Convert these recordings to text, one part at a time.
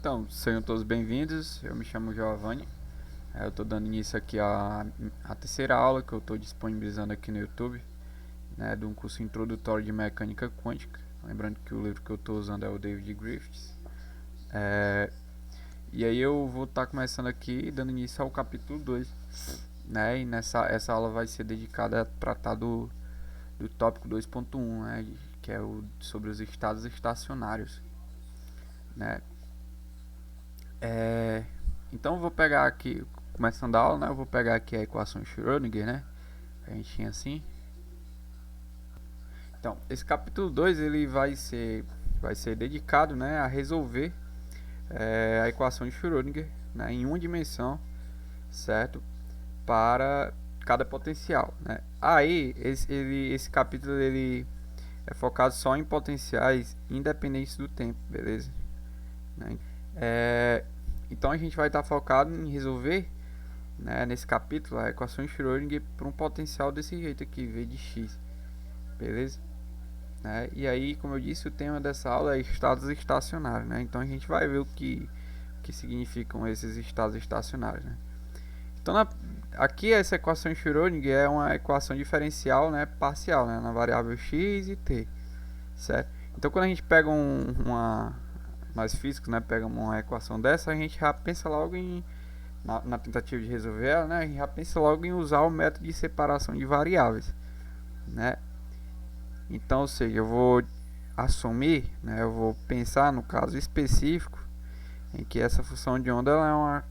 Então, sejam todos bem-vindos. Eu me chamo Giovanni. Eu estou dando início aqui à terceira aula que eu estou disponibilizando aqui no YouTube, né, de um curso introdutório de mecânica quântica. Lembrando que o livro que eu estou usando é o David Griffiths. É, e aí eu vou estar começando aqui dando início ao capítulo 2, né? E essa aula vai ser dedicada a tratar do tópico 2.1, né, que é sobre os estados estacionários, né? É, então eu vou pegar aqui, começando a aula, né? Eu vou pegar aqui a equação de Schrödinger, né? A gente tinha assim. Então, esse capítulo 2 ele vai ser dedicado, né, a resolver a equação de Schrödinger, né, em uma dimensão, certo? Para cada potencial, né? Aí, esse capítulo ele é focado só em potenciais independentes do tempo, beleza? Né? É, então a gente vai estar focado em resolver, né, nesse capítulo a equação de Schrödinger para um potencial desse jeito aqui, v de x, beleza? Né? E aí, como eu disse, o tema dessa aula é estados estacionários, né? Então a gente vai ver que significam esses estados estacionários, né? Então aqui essa equação de Schrödinger é uma equação diferencial, né, parcial, né, na variável x e t, certo? Então quando a gente pega nós físicos, né, pegamos uma equação dessa, a gente já pensa logo na tentativa de resolver ela, né, a gente já pensa logo em usar o método de separação de variáveis, né? Então, ou seja, eu vou assumir, né, eu vou pensar no caso específico em que essa função de onda ela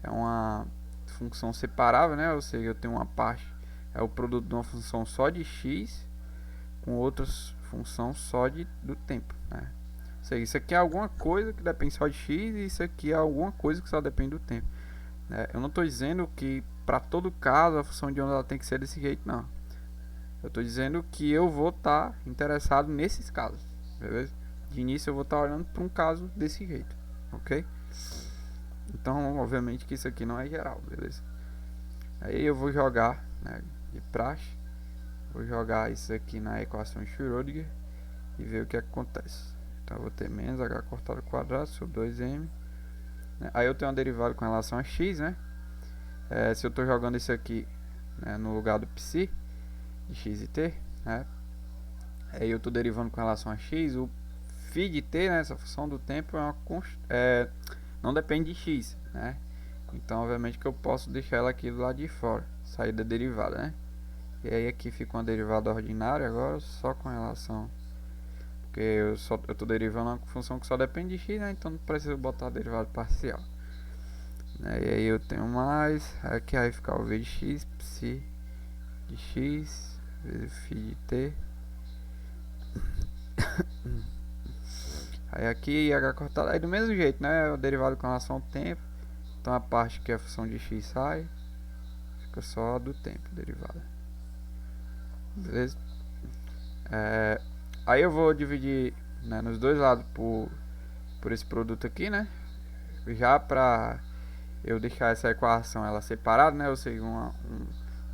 é uma função separável, né? Ou seja, eu tenho uma parte é o produto de uma função só de x com outras função só do tempo, né? Ou seja, isso aqui é alguma coisa que depende só de x e isso aqui é alguma coisa que só depende do tempo, né? Eu não estou dizendo que para todo caso a função de onda ela tem que ser desse jeito, não. Eu estou dizendo que eu vou estar interessado nesses casos, beleza? De início eu vou estar olhando para um caso desse jeito, ok? Então, obviamente que isso aqui não é geral, beleza? Aí eu vou jogar, né, de praxe, vou jogar isso aqui na equação de Schrödinger e ver o que acontece. Então eu vou ter menos h cortado ao quadrado sobre 2m, né? Aí eu tenho uma derivada com relação a x, né? Se eu estou jogando isso aqui, né, no lugar do psi de x e t, né? Aí eu estou derivando com relação a x, o φ de t, né, essa função do tempo não depende de x, né? Então obviamente que eu posso deixar ela aqui do lado de fora, sair da derivada, né? E aí aqui fica uma derivada ordinária agora, só com relação, porque eu estou derivando uma função que só depende de x, né? Então não preciso botar a derivada parcial, né? E aí eu tenho mais, aqui vai ficar o v de x, psi de x, vezes φ de t. Aí aqui h cortado, aí do mesmo jeito, né? O derivado com relação ao tempo. Então a parte que é a função de x sai, fica só do tempo derivada. Beleza? Aí eu vou dividir, né, nos dois lados por esse produto aqui, né? Já pra eu deixar essa equação ela separada, né? Ou seja,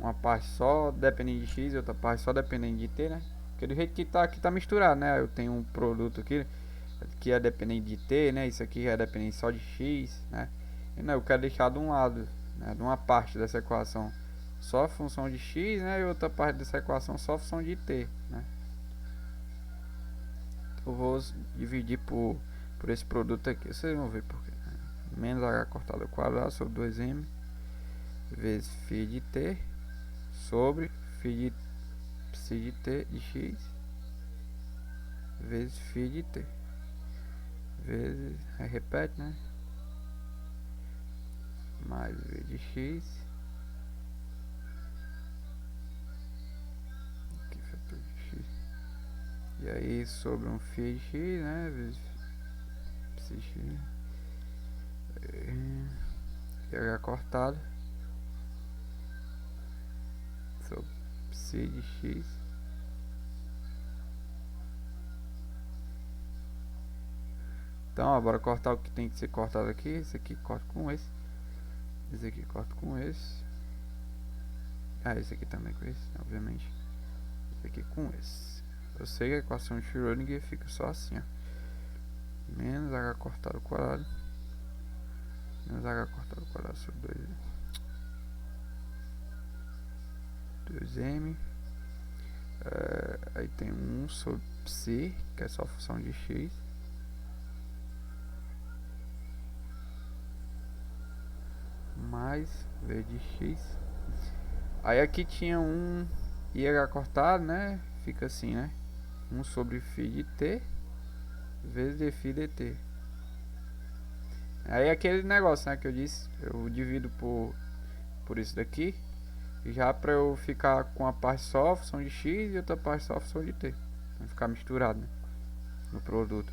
uma parte só dependendo de x e outra parte só dependendo de t, né? Porque do jeito que tá aqui tá misturado, né? Eu tenho um produto aqui que é dependente de t, né? Isso aqui é dependente só de x, né? E não, eu quero deixar de um lado, né, de uma parte dessa equação só a função de x, né? E outra parte dessa equação só a função de t, né? Eu vou dividir por esse produto aqui, vocês vão ver porque, né? Menos h cortado ao quadrado sobre 2m vezes φ de t sobre φ de psi de t de x vezes φ de t vezes, aí repete, né? Mais v de x, aqui fator de x, e aí sobre um φ de x, né? Vezes psi de x e h cortado sobre psi de x. Então, ó, bora cortar o que tem que ser cortado aqui. Esse aqui corta com esse. Esse aqui corta com esse. Ah, esse aqui também com esse, obviamente. Esse aqui com esse. Eu sei que a equação de Schrödinger fica só assim, ó. Menos h cortado ao quadrado menos h cortado ao quadrado sobre 2m. Aí tem 1 sobre c, que é só a função de x, mais v de x. Aí aqui tinha um IH cortado, né? Fica assim, né? 1 sobre φ de t vezes dφ dt. Aí aquele negócio, né, que eu disse, eu divido por isso daqui, já pra eu ficar com a parte só a função de x e outra parte só a função de t. Vai ficar misturado, né, no produto.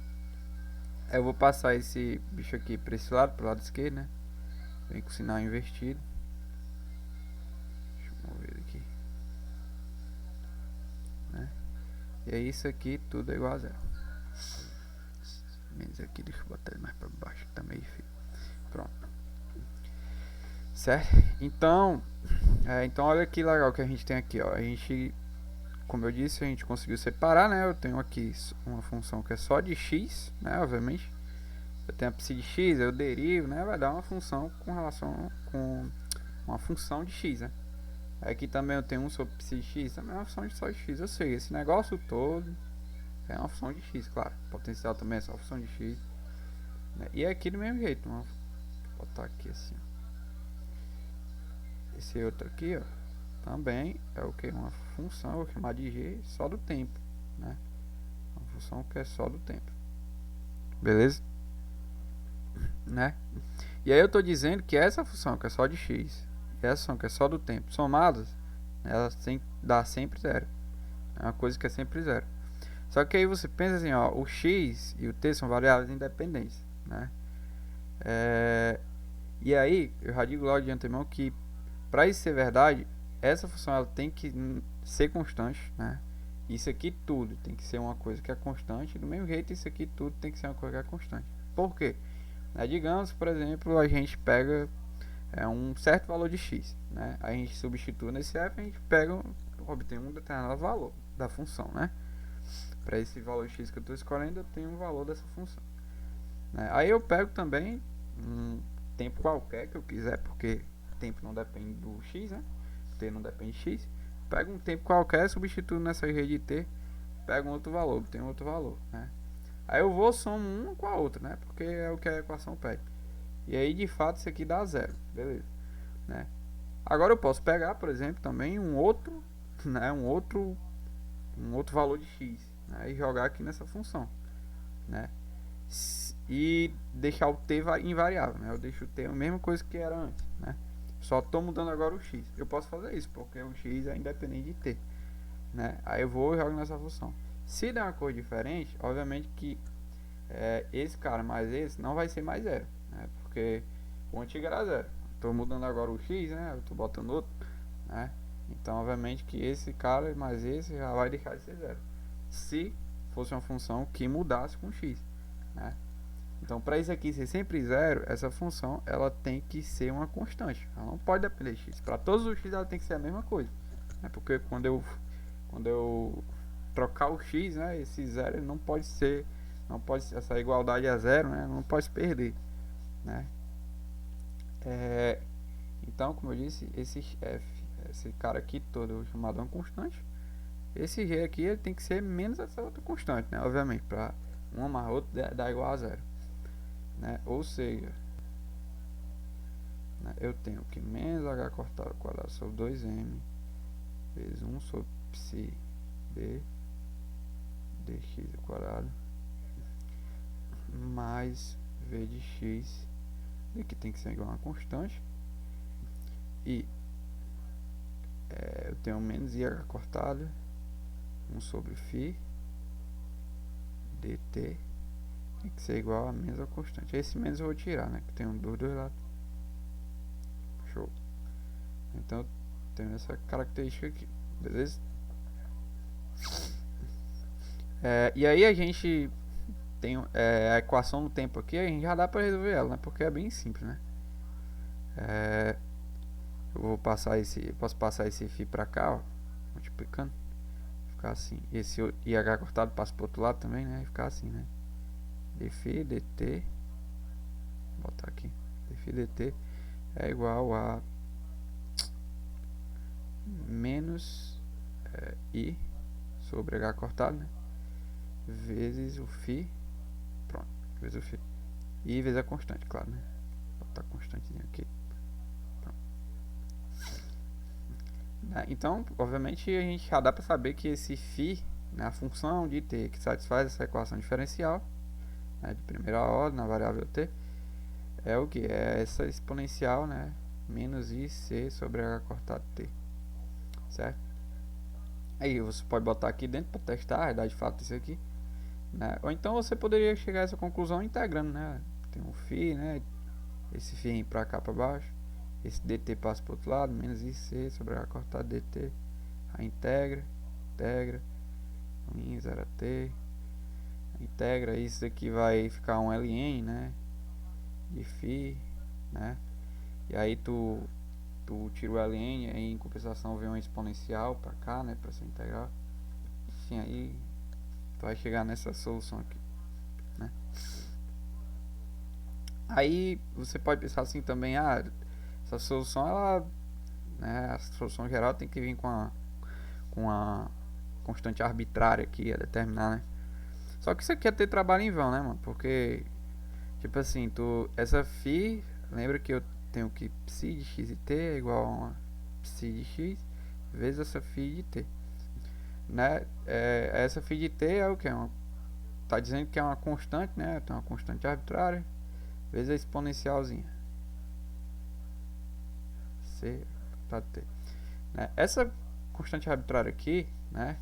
Aí eu vou passar esse bicho aqui pra esse lado, pro lado esquerdo, né? Vem com o sinal invertido. Deixa eu mover aqui, né? E aí isso aqui tudo é igual a zero. Menos aqui, deixa eu botar ele mais pra baixo, que tá meio feio. Pronto. Certo? Então, então olha que legal que a gente tem aqui, ó. A gente, como eu disse, a gente conseguiu separar, né? Eu tenho aqui uma função que é só de x, né? Obviamente. Eu tenho a psi de x, eu derivo, né? Vai dar uma função com relação com uma função de x, né? Aqui também eu tenho 1 sobre psi de x, também é uma função de só de x. Ou seja, esse negócio todo é uma função de x, claro. Potencial também é só função de x, né? E aqui do mesmo jeito, vou botar aqui assim, ó. Esse outro aqui, ó, também é o que? Uma função, eu vou chamar de g só do tempo, né? Uma função que é só do tempo. Beleza? Né? E aí eu tô dizendo que essa função que é só de x e essa função que é só do tempo, somadas, elas têm que dar sempre zero. É uma coisa que é sempre zero. Só que aí você pensa assim, ó, o x e o t são variáveis independentes, né? E aí, eu já digo logo de antemão que para isso ser verdade, essa função ela tem que ser constante, né? Isso aqui tudo tem que ser uma coisa que é constante, do mesmo jeito isso aqui tudo tem que ser uma coisa que é constante. Por quê? Digamos, por exemplo, a gente pega um certo valor de x, né? A gente substitui nesse f, a gente obtém um determinado valor da função, né? Para esse valor x que eu estou escolhendo, eu tenho um valor dessa função, né? Aí eu pego também um tempo qualquer que eu quiser, porque tempo não depende do x, né? T não depende de x. Pego um tempo qualquer, substituo nessa g de t, pego um outro valor, obtenho outro valor, né? Aí eu vou somo uma com a outra, né? Porque é o que a equação pede. E aí de fato isso aqui dá zero, beleza, né? Agora eu posso pegar, por exemplo, também um outro, né? Um outro valor de x, né? E jogar aqui nessa função, né? E deixar o t invariável, né? Eu deixo o t a mesma coisa que era antes, né? Só estou mudando agora o x. Eu posso fazer isso porque o x é independente de t, né? Aí eu vou e jogo nessa função. Se der uma cor diferente, obviamente que esse cara mais esse não vai ser mais zero, né? Porque o antigo era zero. Estou mudando agora o x, né? Eu estou botando outro, né? Então obviamente que esse cara mais esse já vai deixar de ser zero, se fosse uma função que mudasse com x, né? Então para isso aqui ser sempre zero, essa função ela tem que ser uma constante, ela não pode depender de x. Para todos os x ela tem que ser a mesma coisa, né? Porque quando eu trocar o x, né, esse zero ele não pode ser, essa igualdade a zero, né, não pode se perder, né? Então, como eu disse, esse cara aqui todo eu vou chamar de uma constante. Esse g aqui ele tem que ser menos essa outra constante, né? Obviamente, para uma mais outra dá igual a zero, né? Ou seja, né, eu tenho que menos h cortado ao quadrado sobre 2m vezes 1 sobre psi d dx ao quadrado mais v de x, que tem que ser igual a uma constante, e eu tenho menos i cortado 1 sobre φ dt tem que ser igual a menos a constante. Esse menos eu vou tirar, né? Que tem um dos dois lados. Show. Então eu tenho essa característica aqui, beleza? E aí a gente tem a equação do tempo aqui, a gente já dá para resolver ela, né? Porque é bem simples, né? Eu vou passar posso passar esse φ para cá, ó, multiplicando, ficar assim. Esse IH cortado passa para o outro lado também, né? Ficar assim, né? Dφ dt, vou botar aqui, dφ φ dt é igual a menos I sobre H cortado, né? Vezes o φ, pronto, vezes o φ. I vezes a constante, claro, né? Vou botar a constantezinha aqui. Então, obviamente, a gente já dá para saber que esse φ, né, a função de t que satisfaz essa equação diferencial, né, de primeira ordem na variável t, é o que? É essa exponencial, né, menos ic sobre h cortado t, certo? Aí você pode botar aqui dentro para testar, dar de fato isso aqui, né? Ou então você poderia chegar a essa conclusão integrando, né? Tem um φ, né? Esse φ para cá para baixo. Esse dt passa para o outro lado, menos IC sobre h cortado dt. A integra, em 0 a t. Integra, isso aqui vai ficar um ln, né? De φ, né? E aí tu tira o ln, aí em compensação vem uma exponencial para cá, né? Para ser integral. Enfim, aí tu vai chegar nessa solução aqui, né? Aí você pode pensar assim também, essa solução, ela, né, a solução geral tem que vir com a constante arbitrária aqui a determinar, né? Só que isso aqui é ter trabalho em vão, né, mano? Porque, tipo assim, essa φ, lembra que eu tenho que psi de x e t é igual a uma psi de x vezes essa φ de t, né? Essa φ de t é o que? Tá dizendo que é uma constante, né? Tem uma constante arbitrária vezes a exponencialzinha c para t, né? Essa constante arbitrária aqui, né,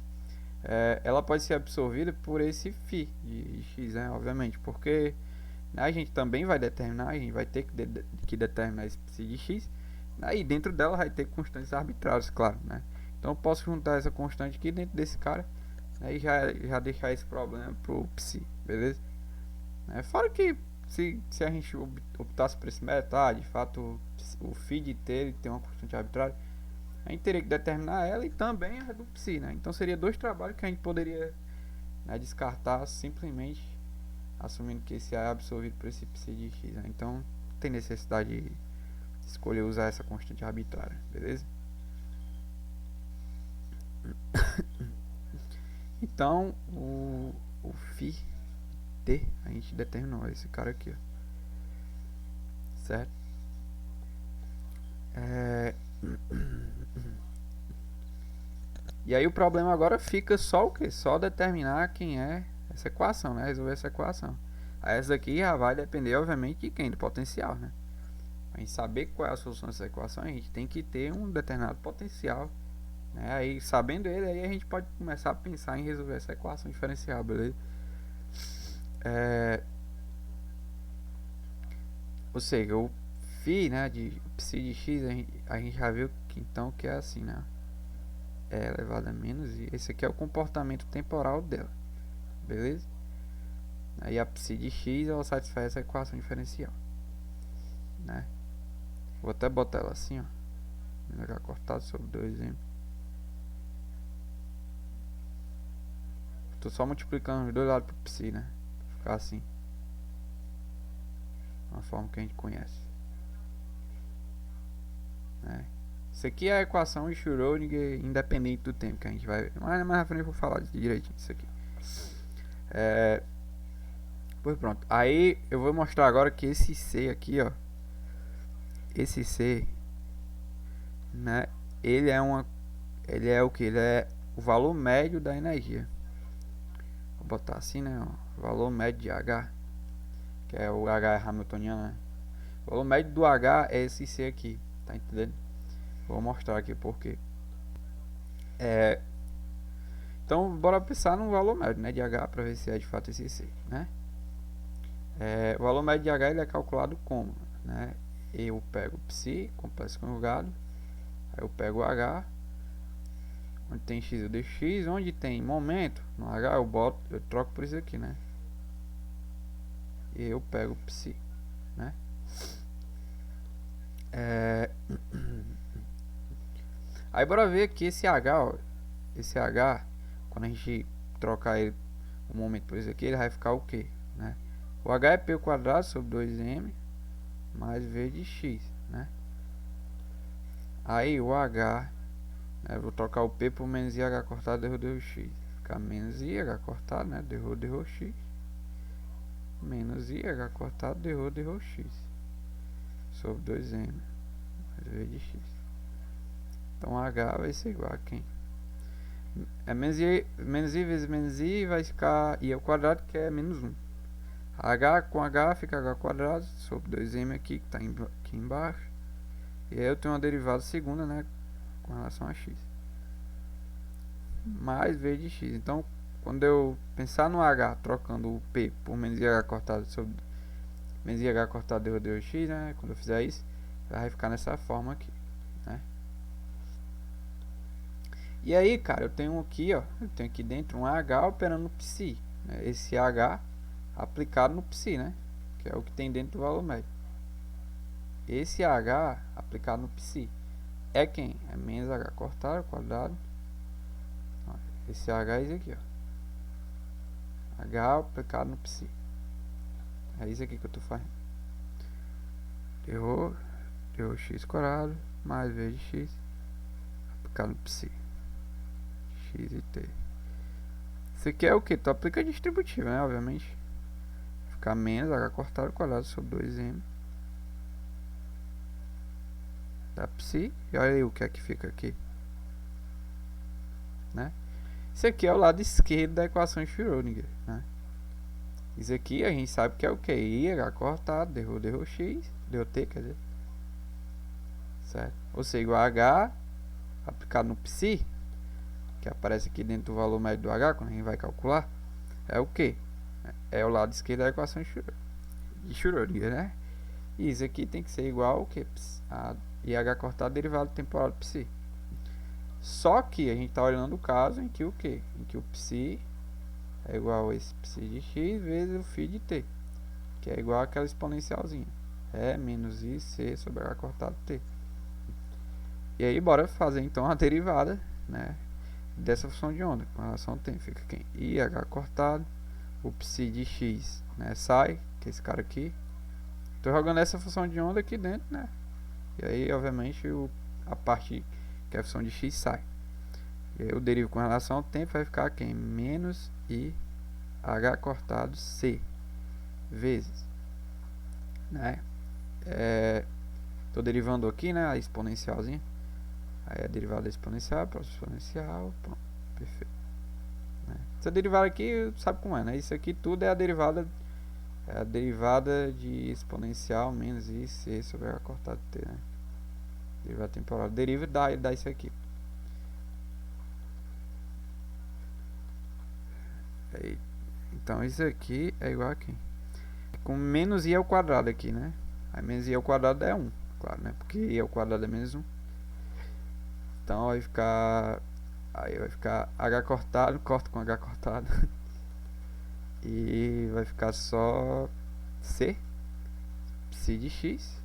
ela pode ser absorvida por esse φ de x, né, obviamente, porque, né, a gente também vai determinar, a gente vai ter que determinar esse psi de x, né, e dentro dela vai ter constantes arbitrárias, claro, né? Então eu posso juntar essa constante aqui dentro desse cara, né, e já deixar esse problema pro psi, beleza? Fora que se a gente optasse por esse método, de fato o φ de t ele tem uma constante arbitrária, a gente teria que determinar ela e também a do psi, né? Então seria dois trabalhos que a gente poderia, né, descartar simplesmente assumindo que esse A é absorvido por esse psi de x, né? Então não tem necessidade de escolher usar essa constante arbitrária, beleza? Então o φ t a gente determinou esse cara aqui, ó, certo? E aí o problema agora fica só o que? Só determinar quem é essa equação, né? Resolver essa equação. Aí essa aqui já vai depender, obviamente, de quem? Do potencial, né? Para a gente saber qual é a solução dessa equação, a gente tem que ter um determinado potencial, né? Aí, sabendo ele, aí a gente pode começar a pensar em resolver essa equação diferencial, beleza? Ou seja, o φ, né, de psi de x, a gente já viu que então que é assim, né? É elevado a menos e esse aqui é o comportamento temporal dela, beleza? Aí a psi de x ela satisfaz essa equação diferencial, né? Vou até botar ela assim, ó, h cortado sobre 2m. Tô só multiplicando os dois lados por psi, né? Pra ficar assim, uma forma que a gente conhece, né? Isso aqui é a equação de Schrödinger independente do tempo, que a gente vai... mais na frente eu vou falar direitinho disso aqui. Pois pronto. Aí eu vou mostrar agora que esse C aqui, ó, esse C, né, ele é o que? Ele é o valor médio da energia. Vou botar assim, né, ó, valor médio de H, que é o H hamiltoniano, né? O valor médio do H é esse C aqui, tá entendendo? Vou mostrar aqui por quê. Então, bora pensar no valor médio, né, de H para ver se é de fato esse C, né? O valor médio de H ele é calculado como, né? Eu pego psi, complexo conjugado, aí eu pego H, onde tem x eu deixo x, onde tem momento no H eu troco por isso aqui, né? E eu pego psi, né? Aí bora ver que esse H, ó, esse H, quando a gente trocar ele o momento por isso aqui, ele vai ficar o quê, né? O H é p² sobre 2m mais mais V de x, né? Aí o H, né, vou trocar o P por menos IH cortado dRho x. Ficar menos IH cortado, né? dRho x. Menos IH cortado dRho x. Sobre 2m mais V de x. Então H vai ser igual a quem? É menos I vezes menos I vai ficar I ao quadrado, que é menos 1. H com H fica H quadrado sobre 2m aqui, que está aqui embaixo. E aí eu tenho uma derivada segunda, né, com relação a x. Mais V de x. Então, quando eu pensar no H, trocando o P por menos IH cortado sobre menos IH cortado dRho x, né, quando eu fizer isso, vai ficar nessa forma aqui, né. E aí, cara, eu tenho aqui, ó, eu tenho aqui dentro um H operando no psi, né, esse H aplicado no psi, né, que é o que tem dentro do valor médio. Esse H aplicado no psi é quem? É menos H cortado ao quadrado. Esse H é isso aqui, ó. H aplicado no psi. É isso aqui que eu tô fazendo. dRho x quadrado mais V de x aplicado no psi. X e t. Isso aqui é o que? Tu aplica distributivo, né? Obviamente. Ficar menos H cortado ao quadrado sobre 2m da psi. E olha aí o que é que fica aqui, né? Isso aqui é o lado esquerdo da equação de Schrödinger, né? Isso aqui a gente sabe que é o que? IH cortado, dRho x, dT, quer dizer. Certo? Ou seja, igual a H aplicado no psi, que aparece aqui dentro do valor médio do H, quando a gente vai calcular, é o que? É o lado esquerdo da equação de Schrödinger, né? E isso aqui tem que ser igual ao que? A IH cortado derivado temporal do psi. Só que a gente está olhando o caso em que o que? Em que o psi é igual a esse psi de x vezes o φ de t, que é igual àquela exponencialzinha. É menos IC sobre H cortado t. E aí bora fazer então a derivada, né, dessa função de onda com relação ao tempo. Fica quem? IH cortado, o psi de x, né, sai, que é esse cara aqui. Estou jogando essa função de onda aqui dentro, né? E aí, obviamente, a parte que é a função de x sai. E aí eu derivo com relação ao tempo, vai ficar quem? Menos IH cortado c vezes, né? Estou derivando aqui, né, a exponencialzinha. Aí a derivada exponencial, próximo exponencial, pronto, perfeito, né? Essa derivada aqui, sabe como é, né? Isso aqui tudo é a derivada de exponencial menos IC sobre H cortado t, né? Derivada temporal. Deriva e dá isso aqui. Aí, então isso aqui é igual a quem? Com menos i ao quadrado aqui, né? Aí menos i ao quadrado é 1, claro, né? Porque i ao quadrado é menos 1. Então vai ficar... Aí vai ficar H cortado, corto com H cortado. E vai ficar só C, psi de x,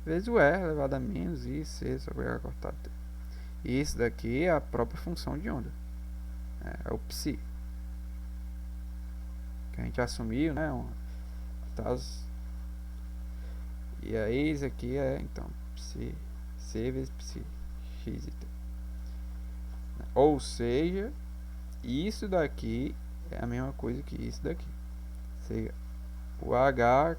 vezes o E elevado a menos I, C sobre H cortado T. E isso daqui é a própria função de onda. É o psi. Que a gente assumiu, né? E aí isso aqui é, então, psi, C vezes psi, x e T. Ou seja, isso daqui é a mesma coisa que isso daqui. Seja, o H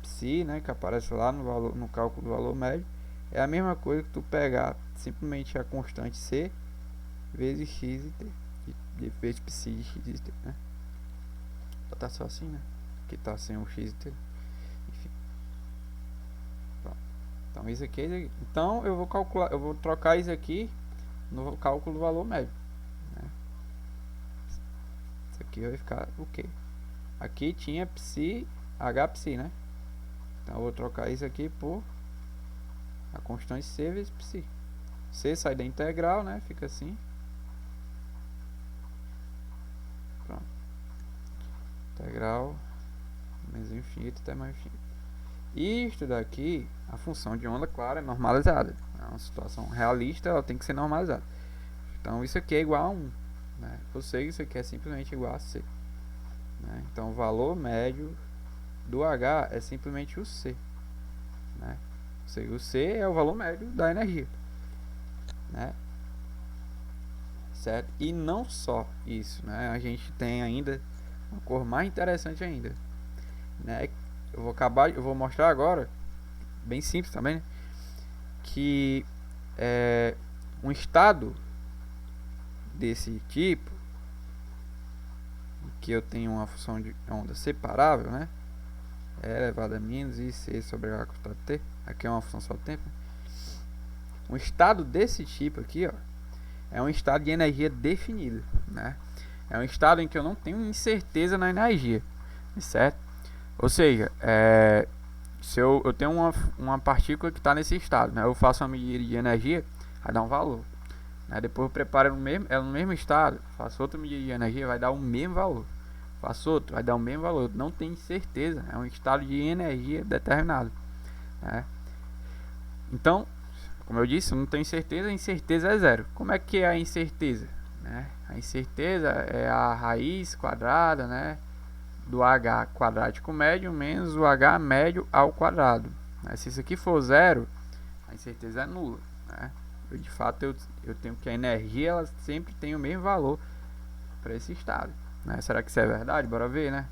psi, né, que aparece lá no cálculo do valor médio, é a mesma coisa que tu pegar simplesmente a constante C vezes x e t, vezes psi de x e t, né? Tá só assim, né? Que tá sem o x e t. Enfim. Pronto. Então isso aqui é... Então eu vou calcular, eu vou trocar isso aqui no cálculo do valor médio, né? Isso aqui vai ficar o quê? Aqui tinha psi, h psi, né? Então eu vou trocar isso aqui por a constante c vezes psi. C sai da integral, né? Fica assim. Pronto. Integral menos infinito até mais infinito. Isto daqui, a função de onda, claro, é normalizada. É uma situação realista, ela tem que ser normalizada. Então isso aqui é igual a 1, né? Ou seja, isso aqui é simplesmente igual a c, né? Então o valor médio do H é simplesmente o c, né? Ou seja, o C é o valor médio da energia, né? Certo? E não só isso, né? A gente tem ainda uma cor mais interessante ainda, né? Eu vou mostrar agora, bem simples também, né? Que um estado desse tipo, que eu tenho uma função de onda separável, né? E elevado a menos IC sobre H costado T. Aqui é uma função só do tempo. Um estado desse tipo aqui, ó, é um estado de energia definida, né? É um estado em que eu não tenho incerteza na energia, certo? Ou seja, se eu tenho uma partícula que está nesse estado, né? Eu faço uma medida de energia, vai dar um valor, né? Depois eu preparo ela no mesmo estado, faço outra medida de energia, vai dar o mesmo valor. Faço outro, vai dar o mesmo valor. Não tem certeza, é um estado de energia determinado, né? Então, como eu disse, eu não tenho certeza, a incerteza é zero. Como é que é a incerteza, né? A incerteza é a raiz quadrada, né, do H quadrático médio menos o H médio ao quadrado, né? Se isso aqui for zero, a incerteza é nula, né? De fato, eu tenho que a energia ela sempre tem o mesmo valor para esse estado, né? Será que isso é verdade? Bora ver, né?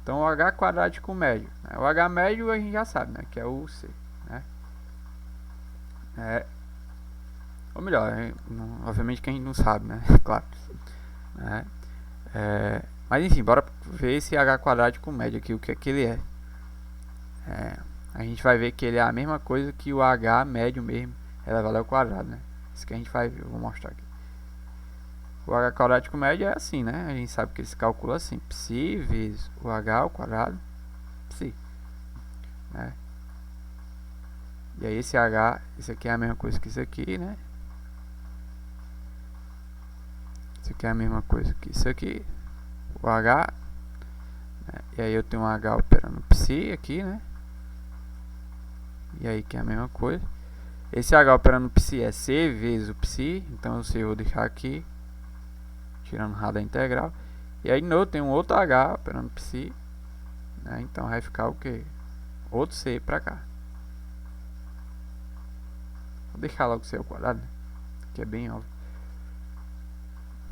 Então, o H quadrático médio, né? O H médio a gente já sabe, né, que é o C, né? Ou melhor, obviamente que a gente não sabe, né? Claro, né? Mas enfim, bora ver esse H quadrático médio aqui, o que é que ele é. A gente vai ver que ele é a mesma coisa que o H médio mesmo elevado ao quadrado, né? Isso que a gente vai ver, eu vou mostrar aqui. O H quadrático médio é assim, né? A gente sabe que ele se calcula assim, psi vezes o H ao quadrado, psi, né? E aí esse H, isso aqui é a mesma coisa que isso aqui, né? Isso aqui é a mesma coisa que isso aqui, o H, né? E aí eu tenho um H operando psi aqui, né? E aí que é a mesma coisa. Esse H operando psi é C vezes o psi, então eu vou deixar aqui, tirando o da integral. E aí de novo tem um outro H operando psi, né? Então vai ficar o que? Outro C pra cá. Vou deixar logo C ao quadrado, né? Que é bem óbvio.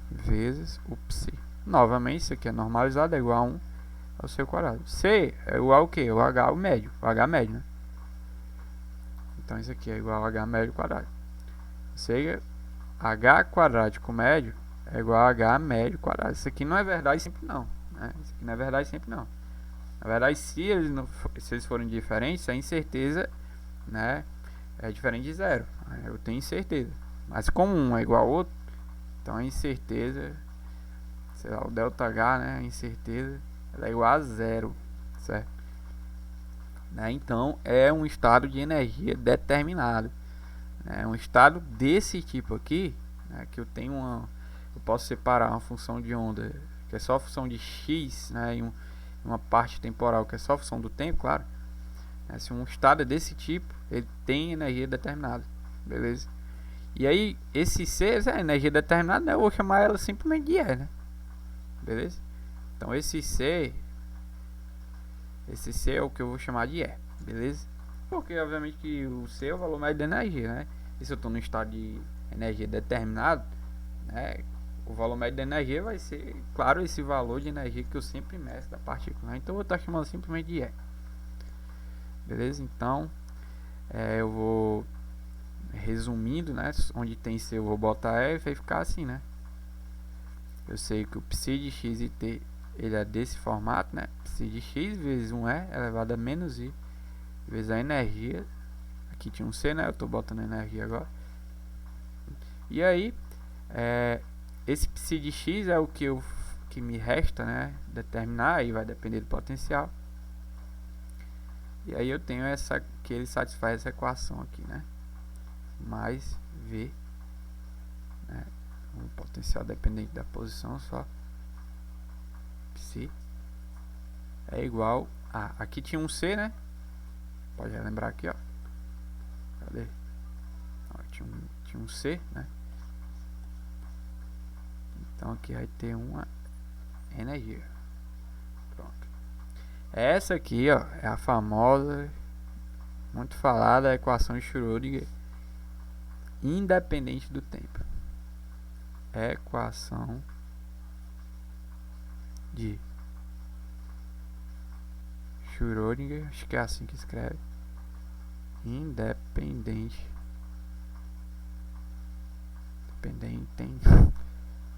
Vezes o psi. Novamente, isso aqui é normalizado, é igual a 1 ao C ao quadrado. C é igual ao que? O H o médio. O H médio, né? Então isso aqui é igual a H médio quadrado. Ou seja, H quadrático médio é igual a H médio quadrado. Isso aqui não é verdade sempre não, né? Isso aqui não é verdade sempre não. Na verdade, se eles forem diferentes, a incerteza, né, é diferente de zero. Eu tenho incerteza. Mas como um é igual ao outro, então a incerteza, sei lá, o ΔH, né, a incerteza, ela é igual a zero, certo? Né? Então é um estado de energia determinado. É um estado desse tipo aqui, né, que eu posso separar uma função de onda que é só função de x, né, e uma parte temporal que é só função do tempo, claro. Se um estado é desse tipo, ele tem energia determinada, beleza? E aí esse C é energia determinada, né, eu vou chamar ela simplesmente de E, né? Beleza? Então esse C é o que eu vou chamar de E, beleza? Porque obviamente que o C é o valor médio da energia, né? E se eu estou no estado de energia determinado, né, o valor médio da energia vai ser, claro, esse valor de energia que eu sempre meço da partícula, né? Então eu vou estar chamando simplesmente de E. Beleza? Então eu vou resumindo, né? Onde tem C eu vou botar E e vai ficar assim, né? Eu sei que o psi de x e t ele é desse formato, né? Psi de x vezes 1E elevado a menos i vezes a energia. Aqui tinha um C, né? Eu estou botando energia agora. E aí, esse psi de x é o que me resta, né, determinar, aí vai depender do potencial. E aí eu tenho que ele satisfaz essa equação aqui, né? Mais V, né? Um potencial dependente da posição só. Psi é igual a... Aqui tinha um C, né? Pode lembrar aqui, ó. Cadê? Tinha um C, né? Então aqui vai ter uma energia. Pronto. Essa aqui, ó, é a famosa muito falada, a equação de Schrödinger independente do tempo. Equação de Schrödinger, acho que é assim que escreve. Independente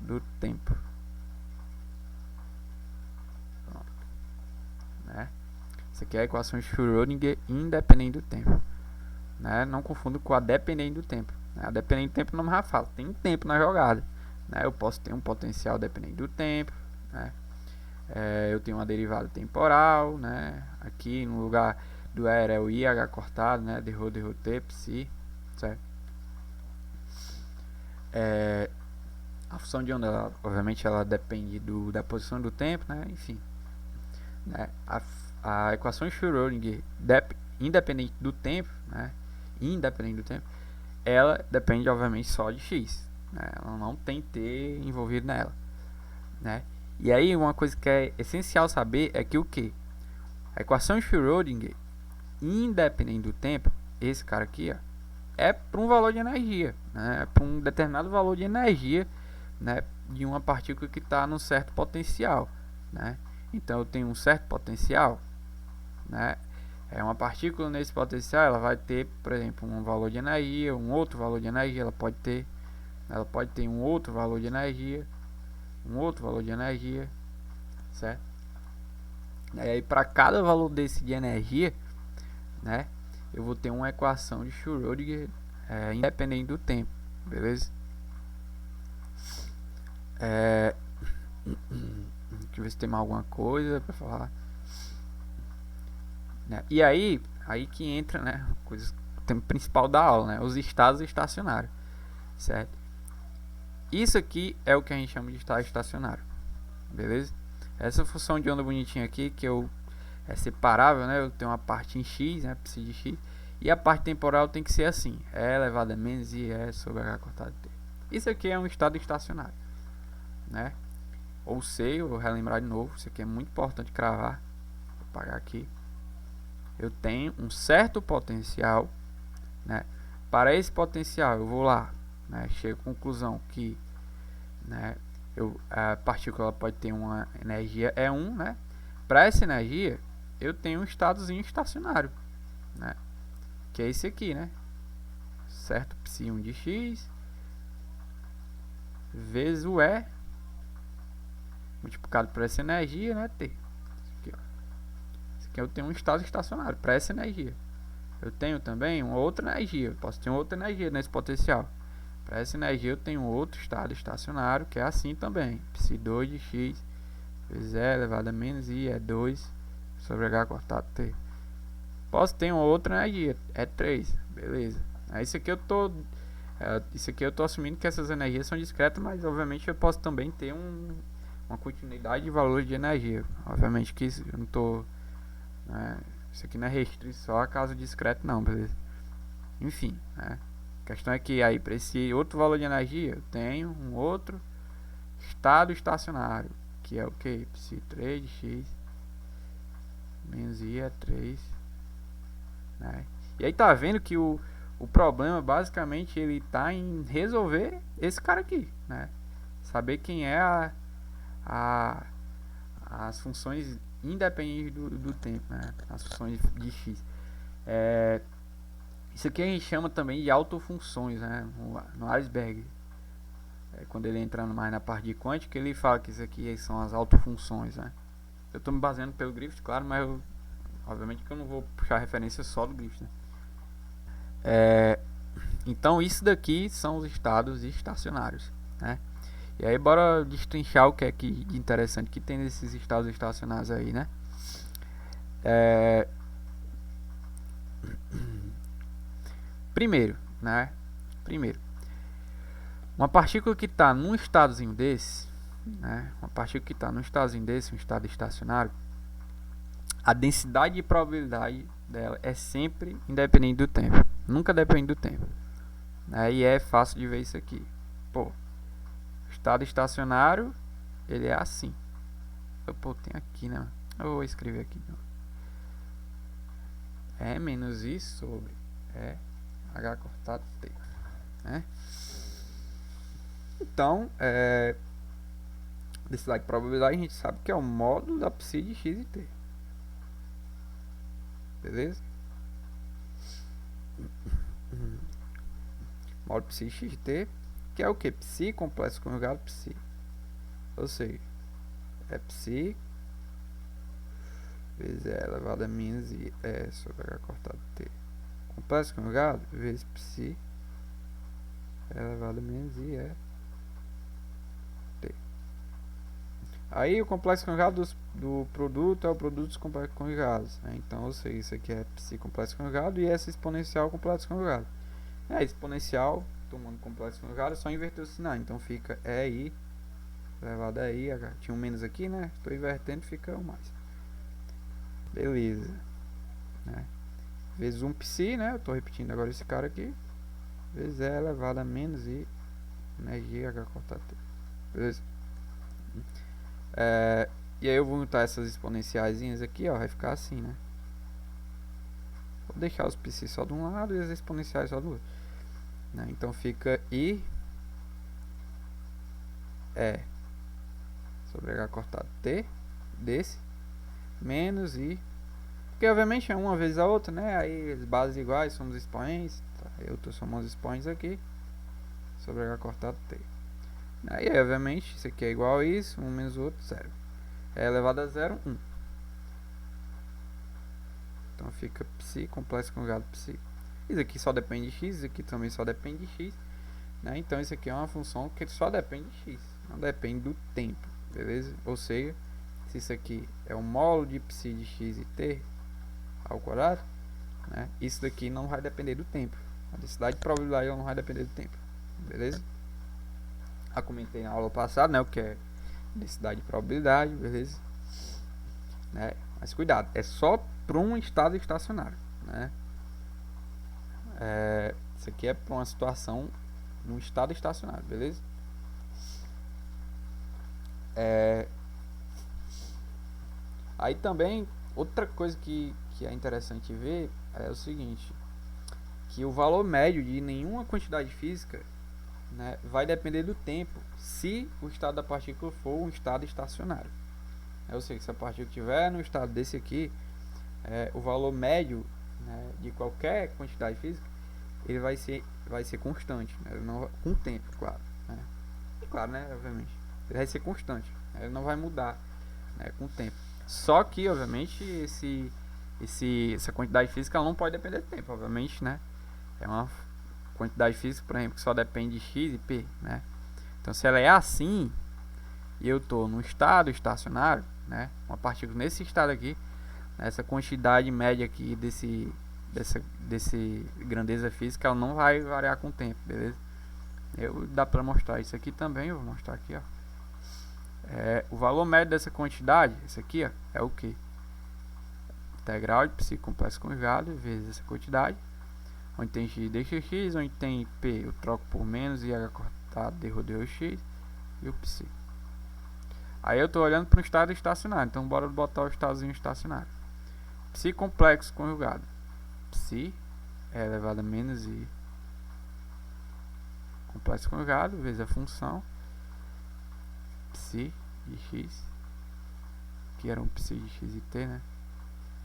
do tempo. Pronto. Né? Isso aqui é a equação de Schrödinger independente do tempo. Né? Não confundo com a dependente do tempo. Né? A dependente do tempo não me fala, tem tempo na jogada. Né? Eu posso ter um potencial dependente do tempo. Né? Eu tenho uma derivada temporal. Né? Aqui no lugar do R é o IH cortado, né? T, psi, certo? A função de onda, ela, obviamente, ela depende da posição do tempo, né? Enfim, né? A equação de Schrödinger independente do tempo, né? Independente do tempo, ela depende, obviamente, só de x, né? Ela não tem t envolvido nela, né? E aí uma coisa que é essencial saber é que o que? A equação de Schrödinger independente do tempo, esse cara aqui, ó, é para um valor de energia, né? É para um determinado valor de energia, né? De uma partícula que está num certo potencial, né? Então eu tenho um certo potencial, né? É uma partícula nesse potencial, ela vai ter, por exemplo, um valor de energia, um outro valor de energia, ela pode ter um outro valor de energia, certo? E aí para cada valor desse de energia, né, eu vou ter uma equação de Schrödinger independente do tempo, beleza? Deixa eu ver se tem mais alguma coisa para falar, né? E aí que entra, né, o tema principal da aula, né, os estados estacionários, certo? Isso aqui é o que a gente chama de estado estacionário, beleza? Essa função de onda bonitinha aqui, que é separável, né? Eu tenho uma parte em x, né, psi de x, e a parte temporal tem que ser assim, e elevado a menos i sobre h cortado t. Isso aqui é um estado estacionário, né? Ou sei, eu vou relembrar de novo, isso aqui é muito importante cravar. Vou apagar aqui. Eu tenho um certo potencial, né? Para esse potencial eu vou lá, né? Chego à conclusão que, né, a partícula pode ter uma energia E1, né? Para essa energia eu tenho um estadozinho estacionário, né? Que é esse aqui, né? Certo? Psi1 de x vezes o E multiplicado por essa energia, né? T. Esse aqui eu tenho um estado estacionário para essa energia. Eu tenho também uma outra energia. Eu posso ter outra energia nesse potencial. Para essa energia eu tenho outro estado estacionário, que é assim também. Psi2 de x vezes E elevado a menos i é 2 sobre h cortado t. Posso ter uma outra energia, é 3, beleza. Isso aqui eu tô assumindo que essas energias são discretas, mas obviamente eu posso também ter uma continuidade de valores de energia. Obviamente que eu não tô, né, isso aqui não é restrito só a caso discreto não, beleza. Enfim, né, a questão é que aí para esse outro valor de energia eu tenho um outro estado estacionário, que é o que? Psi 3 de x menos i é 3, né? E aí tá vendo que o problema basicamente ele tá em resolver esse cara aqui, né? Saber quem é as funções independentes do tempo, né? As funções de x. Isso aqui a gente chama também de autofunções, né? No Arisberg, quando ele entra mais na parte de quântica, ele fala que isso aqui são as autofunções, né? Eu estou me baseando pelo Griffith, claro, mas obviamente que eu não vou puxar referência só do Griffith, né? Então isso daqui são os estados estacionários, né? E aí bora destrinchar o que é que de interessante que tem nesses estados estacionários aí, né? Primeiro, uma partícula que está num estadozinho desse, né? Um estado estacionário, a densidade de probabilidade dela é sempre independente do tempo, nunca depende do tempo, né? E é fácil de ver isso aqui. Pô, estado estacionário, ele é assim. Pô, tem aqui, né? Eu vou escrever aqui. E menos I sobre E H cortado T, né? Então, densidade de probabilidade a gente sabe que é o módulo da psi de x e t. Beleza? Módulo psi de x e t, que é o que? Psi complexo conjugado psi. Ou seja, é psi vezes E elevado a menos I sobre H cortado T. Complexo conjugado vezes psi elevado a menos I T. Aí o complexo conjugado do produto é o produto dos complexos conjugados, né? Então, ou seja, isso aqui é psi complexo conjugado e essa exponencial complexo conjugado. Exponencial, tomando complexo conjugado, é só inverter o sinal. Então fica EI elevado a I, tinha um menos aqui, né? Estou invertendo, fica um mais. Beleza, né? Vezes 1 psi, né? Eu estou repetindo agora esse cara aqui. Vezes E elevado a menos I, energia H cortado T. Beleza? E aí eu vou juntar essas exponenciais aqui, ó. Vai ficar assim, né? Vou deixar os psi só de um lado e as exponenciais só do outro, né? Então fica I sobre H cortado T desse menos I, porque obviamente é uma vezes a outra, né? Aí as bases iguais, somos expoentes, tá? Eu tô somando os expoentes aqui sobre H cortado T. Aí obviamente isso aqui é igual a isso, 1 menos o outro, 0. É elevado a 0, 1. Então fica psi complexo conjugado psi. Isso aqui só depende de x, isso aqui também só depende de x, né? Então isso aqui é uma função que só depende de x, não depende do tempo, beleza? Ou seja, se isso aqui é o módulo de psi de x e t ao quadrado, né? Isso daqui não vai depender do tempo. A densidade de probabilidade não vai depender do tempo, beleza? Já comentei na aula passada, né, o que é densidade de probabilidade, beleza? Né? Mas cuidado, é só para um estado estacionário, né? Isso aqui é para uma situação num estado estacionário, beleza? Aí também outra coisa que é interessante ver é o seguinte, que o valor médio de nenhuma quantidade física, né, vai depender do tempo, se o estado da partícula for um estado estacionário. Ou seja, se a partícula estiver no estado desse aqui, o valor médio, né, de qualquer quantidade física, ele vai ser constante, né? Ele não, com o tempo, claro, né? E claro, né, obviamente, ele vai ser constante, né? Ele não vai mudar, né, com o tempo. Só que, obviamente, essa quantidade física ela não pode depender do tempo, obviamente, né? É uma quantidade física, por exemplo, que só depende de x e p, né? Então, se ela é assim e eu estou no estado estacionário, né, uma partícula nesse estado aqui, essa quantidade média aqui desse grandeza física, ela não vai variar com o tempo, beleza? Dá para mostrar isso aqui também, eu vou mostrar aqui, ó. O valor médio dessa quantidade, esse aqui, ó, é o que? Integral de psi complexo conjugado vezes essa quantidade, onde tem x deixa x, onde tem p eu troco por menos e h cortado d rodeio x e o psi. Aí eu estou olhando para um estado estacionário, então bora botar o estadozinho estacionário. Psi complexo conjugado, psi é elevado a menos i complexo conjugado vezes a função psi de x, que era um psi de x e t, né?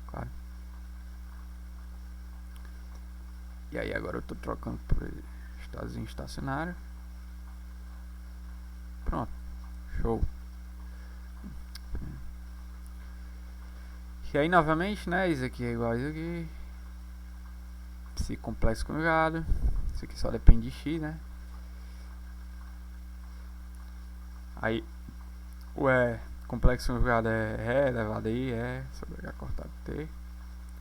Claro. E aí agora eu estou trocando por estadozinho estacionário. Pronto, show. E aí novamente, né, isso aqui é igual a isso aqui, psi complexo conjugado, isso aqui só depende de x, né? Aí o complexo conjugado é elevado a i, sobre h cortado t.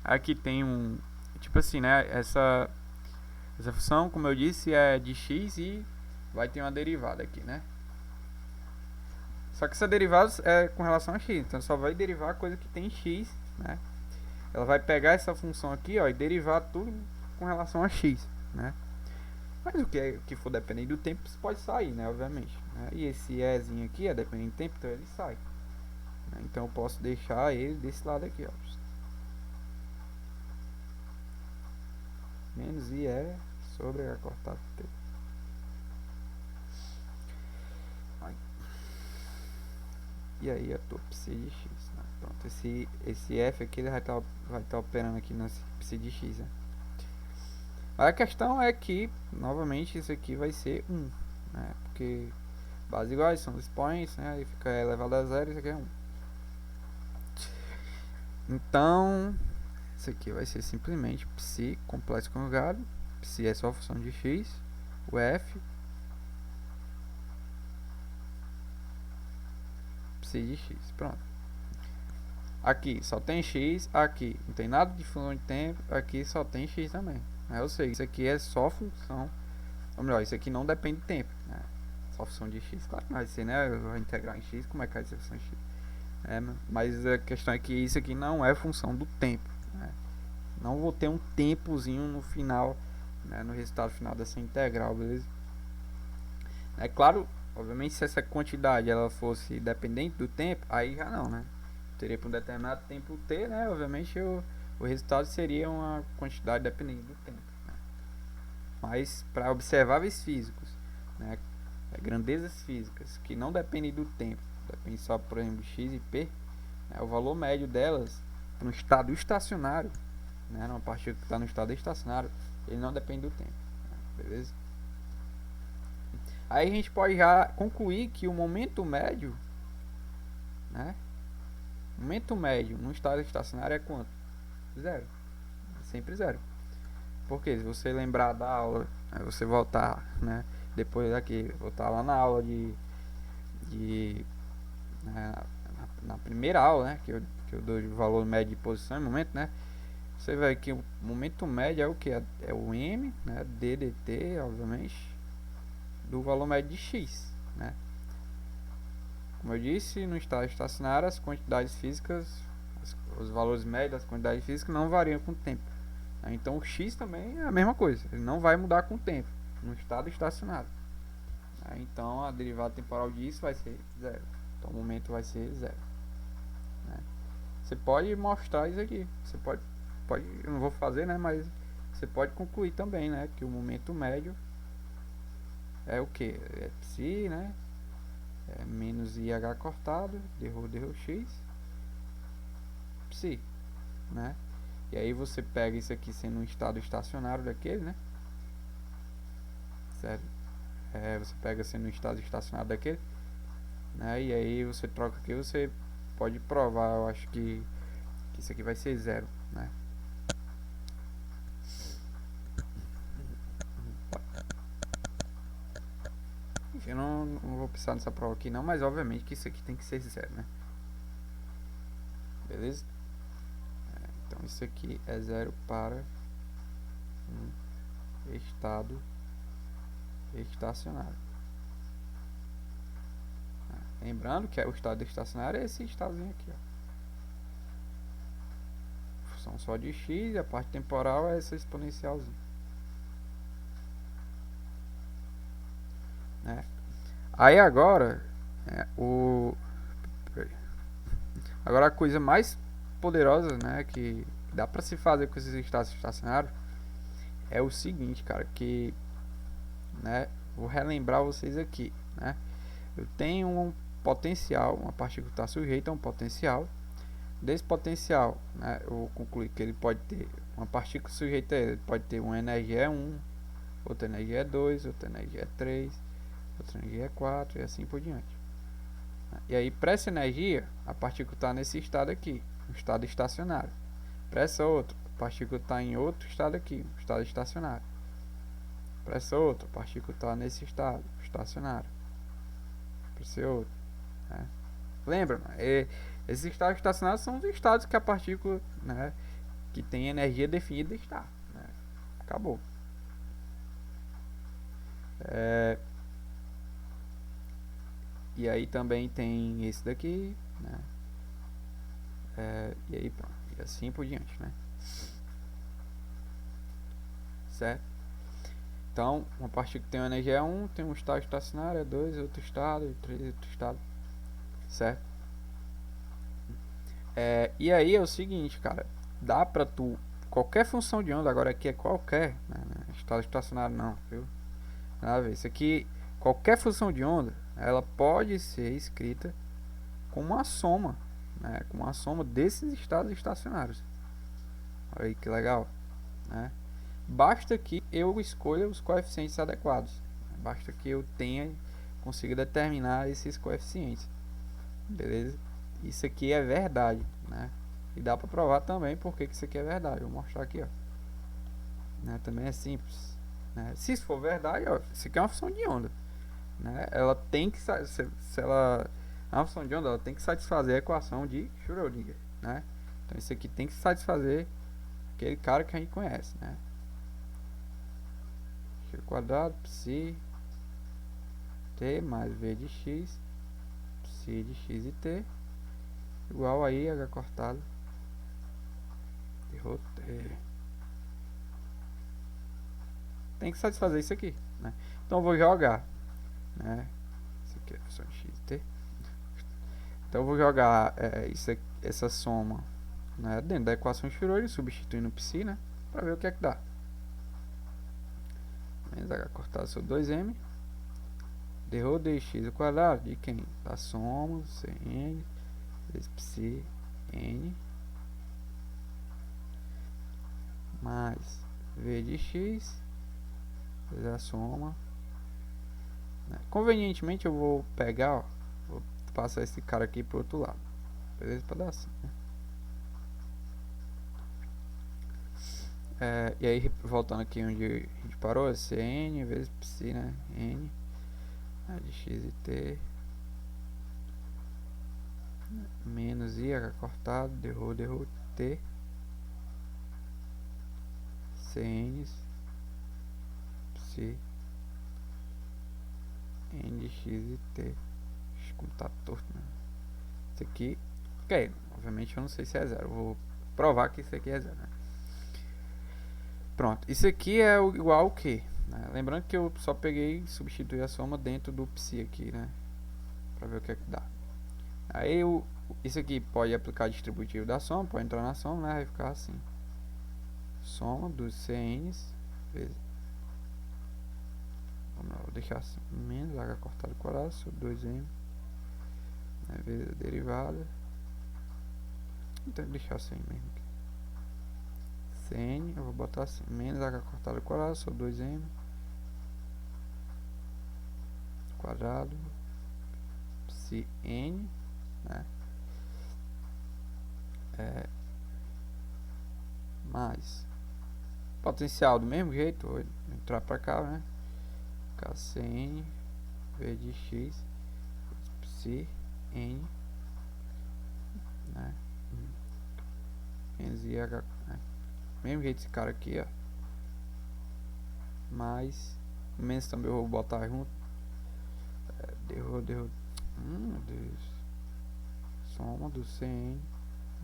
Aqui tem um, tipo assim, né, essa função, como eu disse, é de x e vai ter uma derivada aqui, né? Só que essa derivada é com relação a x, então só vai derivar a coisa que tem x, né? Ela vai pegar essa função aqui, ó, e derivar tudo com relação a x, né? Mas o que for dependendo do tempo pode sair, né? Obviamente, né? E esse ezinho aqui é dependendo do tempo, então ele sai, né? Então eu posso deixar ele desse lado aqui, ó. menos I é sobre H cortado T. E aí a tua psi de x, né? Pronto, esse f aqui ele vai tá operando aqui nesse psi de x, né? Mas a questão é que, novamente, isso aqui vai ser 1, né? Porque bases iguais são expoentes, né? Aí fica elevado a zero, isso aqui é 1. Então, isso aqui vai ser simplesmente psi complexo conjugado. Psi é só a função de x, o f, psi de x, pronto. Aqui só tem x, aqui não tem nada de função de tempo, aqui só tem x também. Ou seja, isso aqui é só função, ou melhor, isso aqui não depende de tempo, né? Só função de x, claro que vai ser, né? Eu vou integrar em x, como é que vai ser função de x? Mas a questão é que isso aqui não é função do tempo, né? Não vou ter um tempozinho no final, né? No resultado final dessa integral, beleza? É claro, obviamente, se essa quantidade ela fosse dependente do tempo, aí já não, né? Teria para um determinado tempo t, né? Obviamente o resultado seria uma quantidade dependente do tempo, né? Mas para observáveis físicos, né? Grandezas físicas que não dependem do tempo, depende só, por exemplo, de x e p, né? O valor médio delas no estado estacionário, né? Numa partícula que está no estado estacionário, ele não depende do tempo, né? Beleza? Aí a gente pode já concluir que o momento médio, né? O momento médio no estado estacionário é quanto? Zero. Sempre zero. Porque se você lembrar da aula, você voltar, né? Depois daqui, voltar lá na aula né, na primeira aula, né? Que eu dou o valor médio de posição e momento, né? Você vai que o momento médio é o que? É o M, né? D dt, obviamente, do valor médio de x, né? Como eu disse, no estado estacionário as quantidades físicas, os valores médios das quantidades físicas não variam com o tempo. Então o x também é a mesma coisa, ele não vai mudar com o tempo no estado estacionário. Então a derivada temporal disso vai ser zero. Então o momento vai ser zero. Você pode mostrar isso aqui. Você pode, eu não vou fazer, né? Mas você pode concluir também, né? Que o momento médio é o que? É psi, né? É menos IH cortado, dρ x, psi, né? E aí você pega isso aqui sendo um estado estacionário daquele, né? Certo? Você pega sendo um estado estacionário daquele, né? E aí você troca aqui, você pode provar, eu acho que isso aqui vai ser zero, né? Enfim, eu não vou precisar nessa prova aqui não, mas obviamente que isso aqui tem que ser zero, né? Beleza? Então isso aqui é zero para um estado estacionário. Lembrando que o estado estacionário é esse estadozinho aqui, ó. Função só de x e a parte temporal é essa exponencialzinha, né? Aí agora agora a coisa mais poderosa, né, que dá pra se fazer com esses estados estacionários é o seguinte, cara, que, né, vou relembrar vocês aqui, né? Eu tenho um potencial, uma partícula está sujeita a um potencial. Desse potencial, né, eu vou concluir que ele pode ter uma partícula sujeita a ele, pode ter uma energia 1, outra energia 2, outra energia 3, outra energia 4 e assim por diante. E aí, para essa energia, a partícula está nesse estado aqui, um estado estacionário. Para essa outra, a partícula está em outro estado aqui, um estado estacionário. Para essa outra, a partícula está nesse estado, estacionário. Para esse outro, né? Lembra, esses estados estacionários são os estados que a partícula, né, que tem energia definida está, né? Acabou. E aí também tem esse daqui, né? E aí pronto, e assim por diante, né? Certo? Então, uma partícula que tem uma energia 1, tem um estado estacionário, 2, outro estado, 3, outro estado, certo? E aí é o seguinte, cara, dá pra tu qualquer função de onda, agora aqui é qualquer, né? Estado estacionário não, viu? Nada a ver. Isso aqui, qualquer função de onda, ela pode ser escrita com uma soma, né? Com uma soma desses estados estacionários. Olha aí que legal, né? Basta que eu escolha os coeficientes adequados. Basta que eu consiga determinar esses coeficientes. Beleza? Isso aqui é verdade, né? E dá para provar também porque que isso aqui é verdade. Vou mostrar aqui, ó. Né? Também é simples, né? Se isso for verdade, ó, isso aqui é uma função de onda, né? Ela tem que se ela é uma função de onda, ela tem que satisfazer a equação de Schrödinger, né? Então isso aqui tem que satisfazer aquele cara que a gente conhece, né? X quadrado psi t mais v de x psi de x e t igual aí h cortado de rho t. Tem que satisfazer isso aqui, né? Então eu vou jogar, né? Isso aqui é a função de x e t. Então eu vou jogar essa soma, né, dentro da equação de Schrödinger, substituindo psi, né, para ver o que é que dá. Menos h cortado sobre 2m de rho dx ao quadrado de quem? Da soma cn vezes psi n mais v de x vezes a soma, né. Convenientemente eu vou pegar, ó, vou passar esse cara aqui pro outro lado, beleza? Para dar assim, né? E aí voltando aqui onde a gente parou, é cn vezes psi, né, n de x e t menos i h cortado de rho t cn psi n de x e t. Como tá torto, né? Isso aqui, ok, obviamente eu não sei se é zero, eu vou provar que isso aqui é zero, né? Pronto, isso aqui é igual ao que, né? Lembrando que eu só peguei e substituí a soma dentro do psi aqui, né, pra ver o que é que dá. Aí isso aqui pode aplicar distributivo da soma, pode entrar na soma, né? Vai ficar assim: soma dos CNs vezes, vou deixar assim, menos h cortado ao quadrado sobre 2m, né, vezes a derivada. Então vou deixar assim mesmo aqui. Cn, eu vou botar assim, menos h cortado ao quadrado sobre 2m quadrado psi n, né, mais potencial do mesmo jeito, vou entrar para cá, né, kcn v de x psi n, né, menos ih, né, mesmo jeito esse cara aqui, ó, mais menos também eu vou botar junto, meu Deus, soma do cn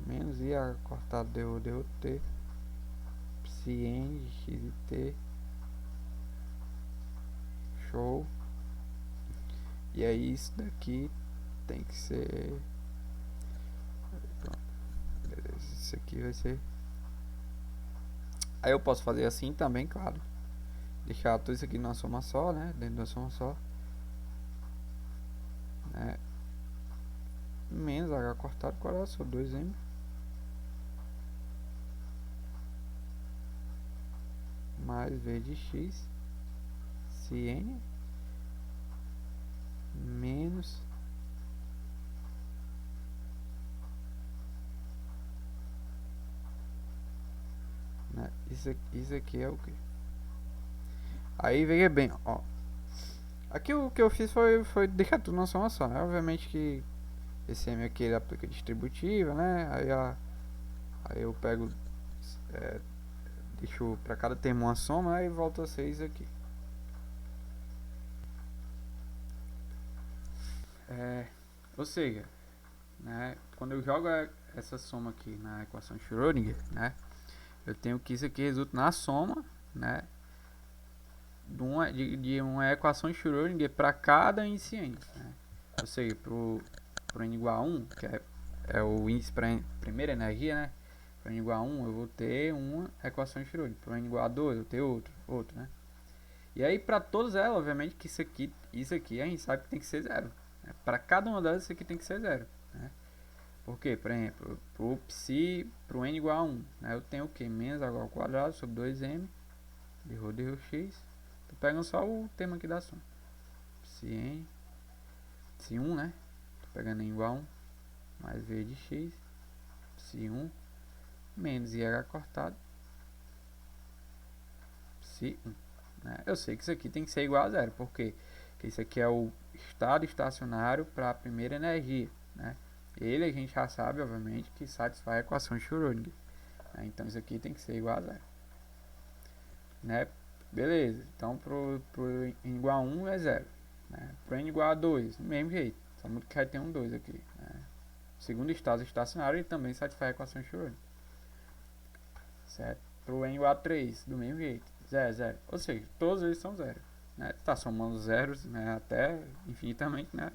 menos ia cortado de t psi n de x e t. Show. E aí isso daqui tem que ser, pronto, beleza, isso aqui vai ser, aí eu posso fazer assim também, claro, deixar tudo isso aqui numa soma só, né, dentro da soma só, né, menos h cortado quadrado sobre 2m mais v de x cn menos né, isso aqui é o que? Aí veja bem, ó, aqui o que eu fiz foi deixar tudo na soma só, né? Obviamente que esse m aqui ele aplica distributiva, né? Aí eu pego, deixo para cada termo uma soma, e volto a ser isso aqui. Ou seja, né, quando eu jogo essa soma aqui na equação de Schrödinger, né, eu tenho que isso aqui resulta na soma, né, de uma equação de Schrödinger para cada índice n, né? Ou seja, pro n igual a 1, que é o índice para primeira energia, né, Para n igual a 1, eu vou ter uma equação de Schrödinger. Para n igual a 2, eu vou ter outro, né? E aí, para todas elas, obviamente que isso aqui a gente sabe que tem que ser zero. Né? Para cada uma delas, isso aqui tem que ser zero. Né? Porque, por exemplo, para o n igual a 1, né? Eu tenho o que? Menos h ao quadrado sobre 2m de rho x. Tô pegando só o termo aqui da soma. Psi 1, né? Tô pegando n igual a 1 mais v de x. Psi 1 menos IH cortado. Psi 1. Né? Eu sei que isso aqui tem que ser igual a zero. Por quê? Porque isso aqui é o estado estacionário para a primeira energia. Né? Ele a gente já sabe, obviamente, que satisfaz a equação de Schrödinger. Né? Então isso aqui tem que ser igual a zero. Né? Beleza. Então pro n igual a 1 é zero. Né? Pro n igual a 2, do mesmo jeito. Só muda que vai ter um 2 aqui. Né? Segundo estado estacionário, ele também satisfaz a equação de Schrödinger. Certo? Pro n igual a 3, do mesmo jeito. 0, 0. Ou seja, todos eles são zero. Né? Tá somando zeros, né? Até infinitamente, né?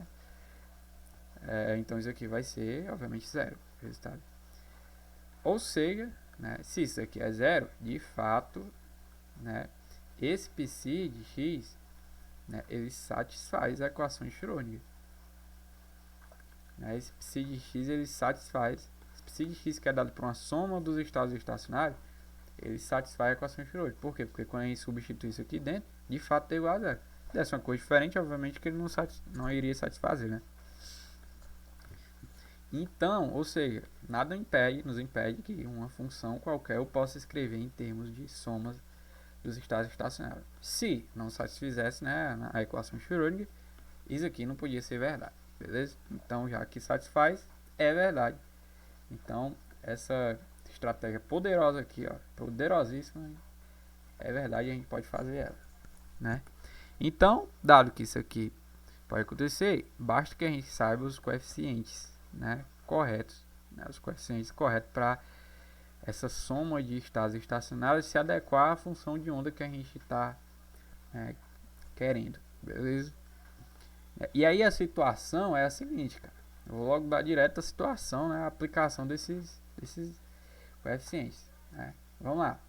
Então isso aqui vai ser, obviamente, zero. Resultado. Ou seja, né? Se isso aqui é zero, de fato, né? Esse psi de x, né? Ele satisfaz a equação de Schrödinger. Né? Esse psi de x, ele satisfaz. Esse psi de x que é dado por uma soma dos estados estacionários, ele satisfaz a equação de Schrödinger. Por quê? Porque quando a gente substitui isso aqui dentro, de fato é igual a zero. Se desse uma coisa diferente, obviamente que ele não iria satisfazer, né? Então, ou seja, nada nos impede que uma função qualquer eu possa escrever em termos de somas dos estados estacionários. Se não satisfizesse, né, a equação de Schrödinger, isso aqui não podia ser verdade, beleza? Então, já que satisfaz, é verdade. Então, essa estratégia poderosa aqui, ó, poderosíssima, é verdade, a gente pode fazer ela, né? Então, dado que isso aqui pode acontecer, basta que a gente saiba os coeficientes, né, corretos, né, os coeficientes corretos para essa soma de estados estacionários se adequar à função de onda que a gente está querendo, beleza? E aí a situação é a seguinte, cara. Eu vou logo dar direto a situação, né, a aplicação desses coeficientes, né? Vamos lá.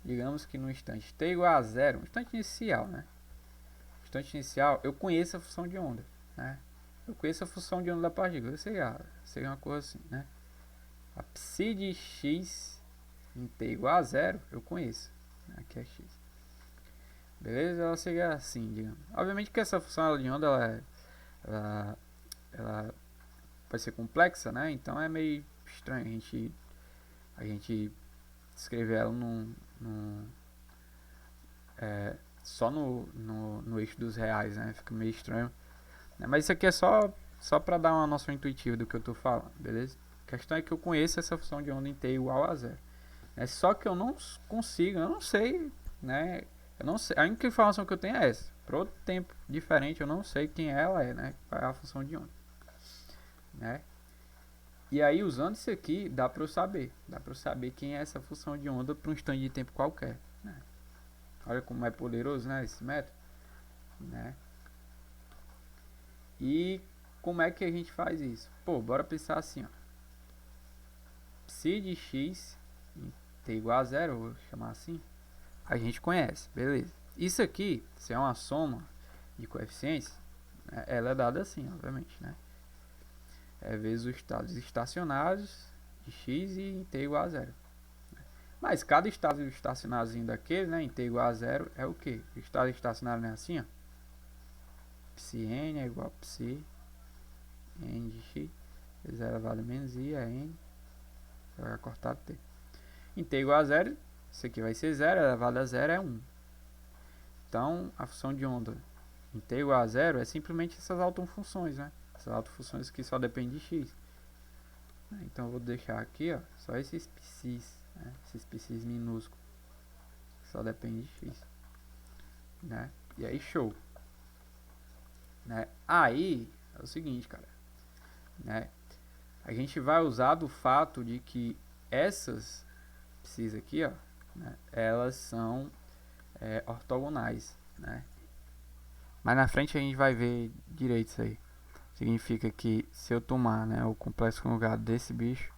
Digamos que no instante t igual a zero, no instante inicial, né? No instante inicial, eu conheço a função de onda, né? Eu conheço a função de onda da partícula. Seria uma coisa assim, né? A psi de x em t igual a zero, eu conheço. Né? Aqui é x. Beleza? Ela seria assim, digamos. Obviamente que essa função de onda, ela pode ser complexa, né? Então é meio estranho a gente escrever ela só no eixo dos reais, né? Fica meio estranho. Mas isso aqui é só para dar uma noção intuitiva do que eu estou falando, beleza? A questão é que eu conheço essa função de onda em t igual a zero. Só que eu não consigo, eu não sei, né? Eu não sei, a única informação que eu tenho é essa. Para outro tempo diferente, eu não sei quem ela é, né? Qual é a função de onda, né? E aí, usando isso aqui, dá para eu saber quem é essa função de onda para um instante de tempo qualquer, né? Olha como é poderoso, né, esse método, né? E como é que a gente faz isso? Pô, bora pensar assim, ó. Psi de x em t igual a zero, vou chamar assim, a gente conhece, beleza. Isso aqui, se é uma soma de coeficientes, né, ela é dada assim, obviamente, né? Vezes os estados estacionários de x e em t igual a zero. Mas cada estado estacionário daquele, né, em t igual a zero, é o que? O estado estacionário não é assim, ó. Psi n é igual a psi n de x, vezes elevado a menos i é n, vai cortar t. Em t igual a zero, isso aqui vai ser 0, elevado a zero é 1. Então, a função de onda em t igual a zero é simplesmente essas autofunções, né? Essas autofunções que só dependem de x. Então, eu vou deixar aqui, ó, só esses psis, né? Esses psis minúsculos, que só dependem de x. Né? E aí, show. Né? Aí, é o seguinte, cara. Né? A gente vai usar do fato de que essas psis aqui, ó, né, elas são ortogonais, né? Mas na frente a gente vai ver direito isso aí. Significa que se eu tomar, né, o complexo conjugado desse bicho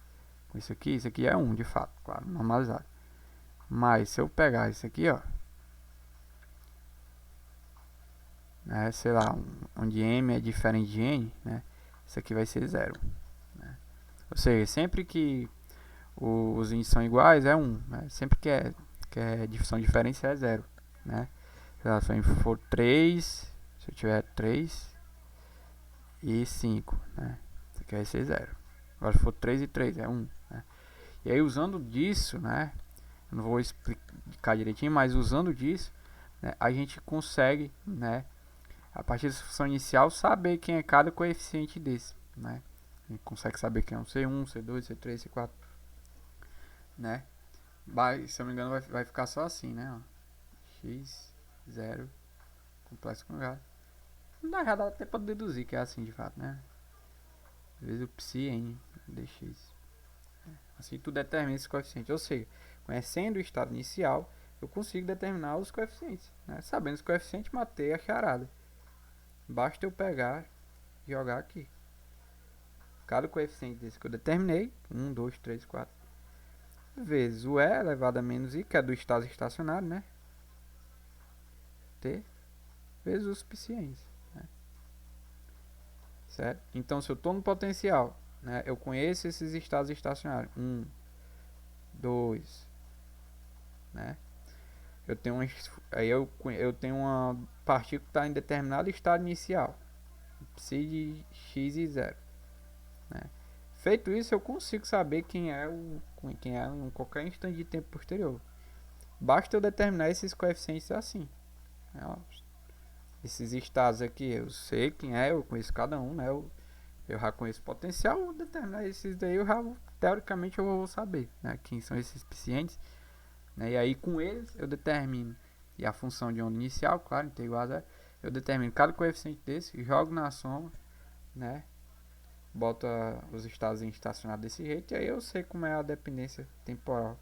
isso aqui é 1 de fato, claro, normalizado. Mas se eu pegar isso aqui, ó, né, sei lá, onde m é diferente de n, né, isso aqui vai ser 0, né? Ou seja, sempre que os índices são iguais é 1, né? Sempre que é divisão diferencial é 0, né? Se ela for 3, se eu tiver 3 e 5, né, isso aqui vai ser 0. Agora se for 3 e 3 é 1, né? E aí usando disso, né, eu não vou explicar direitinho, mas usando disso, né, a gente consegue, né, a partir dessa função inicial, saber quem é cada coeficiente desse, né? A gente consegue saber quem é um C1, C2, C3, C4, né? Se eu não me engano, vai ficar só assim, né? Ó. X, 0, complexo conjugado. Não dá errado até para deduzir que é assim de fato, né? Vezes o psi n dx. Assim tu determina esse coeficiente. Ou seja, conhecendo o estado inicial, eu consigo determinar os coeficientes, né? Sabendo os coeficientes, matei a charada. Basta eu pegar e jogar aqui. Cada coeficiente desse que eu determinei, 1, 2, 3, 4, vezes o E elevado a menos I, que é do estado estacionário, né? T, vezes os psiens, né? Certo? Então, se eu estou no potencial, né, eu conheço esses estados estacionários. 1, 2, né? Eu tenho eu tenho uma partícula que está em determinado estado inicial. Psi de x e 0. Né? Feito isso, eu consigo saber quem é em qualquer instante de tempo posterior. Basta eu determinar esses coeficientes assim. Né? Esses estados aqui, eu sei quem é, eu conheço cada um, né? Eu já conheço o potencial, vou determinar esses daí, teoricamente eu vou saber, né, quem são esses coeficientes, né? E aí com eles eu determino, e a função de onda inicial, claro, t igual a 0, eu determino cada coeficiente desse, jogo na soma, né? Boto os estados estacionados desse jeito, e aí eu sei como é a dependência temporal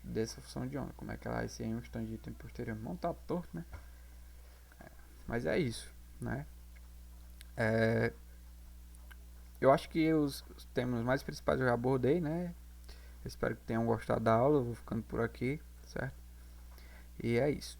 dessa função de onda, como é que ela vai ser em um instante de tempo posterior. Não tá torto, né? Mas é isso, né? Eu acho que os temas mais principais eu já abordei, né? Espero que tenham gostado da aula. Eu vou ficando por aqui, certo? E é isso.